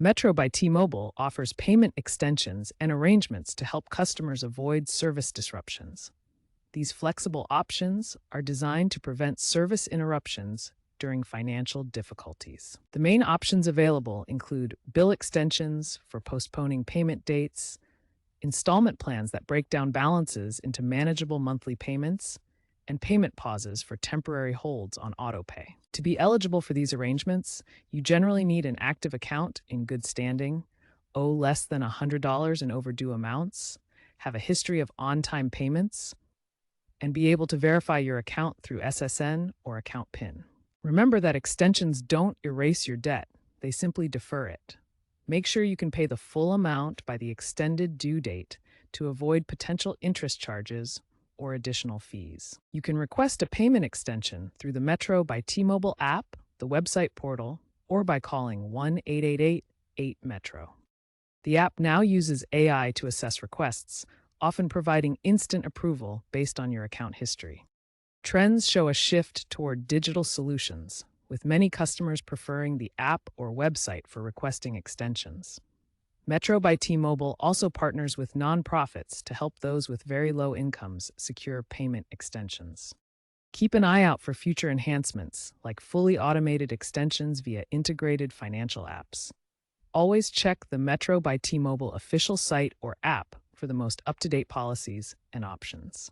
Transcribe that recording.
Metro by T-Mobile offers payment extensions and arrangements to help customers avoid service disruptions. These flexible options are designed to prevent service interruptions during financial difficulties. The main options available include bill extensions for postponing payment dates, installment plans that break down balances into manageable monthly payments, and payment pauses for temporary holds on autopay. To be eligible for these arrangements, you generally need an active account in good standing, owe less than $100 in overdue amounts, have a history of on-time payments, and be able to verify your account through SSN or account PIN. Remember that extensions don't erase your debt, they simply defer it. Make sure you can pay the full amount by the extended due date to avoid potential interest charges or additional fees. You can request a payment extension through the Metro by T-Mobile app, the website portal, or by calling 1-888-8-METRO. The app now uses AI to assess requests, often providing instant approval based on your account history. Trends show a shift toward digital solutions, with many customers preferring the app or website for requesting extensions. Metro by T-Mobile also partners with nonprofits to help those with very low incomes secure payment extensions. Keep an eye out for future enhancements, like fully automated extensions via integrated financial apps. Always check the Metro by T-Mobile official site or app for the most up-to-date policies and options.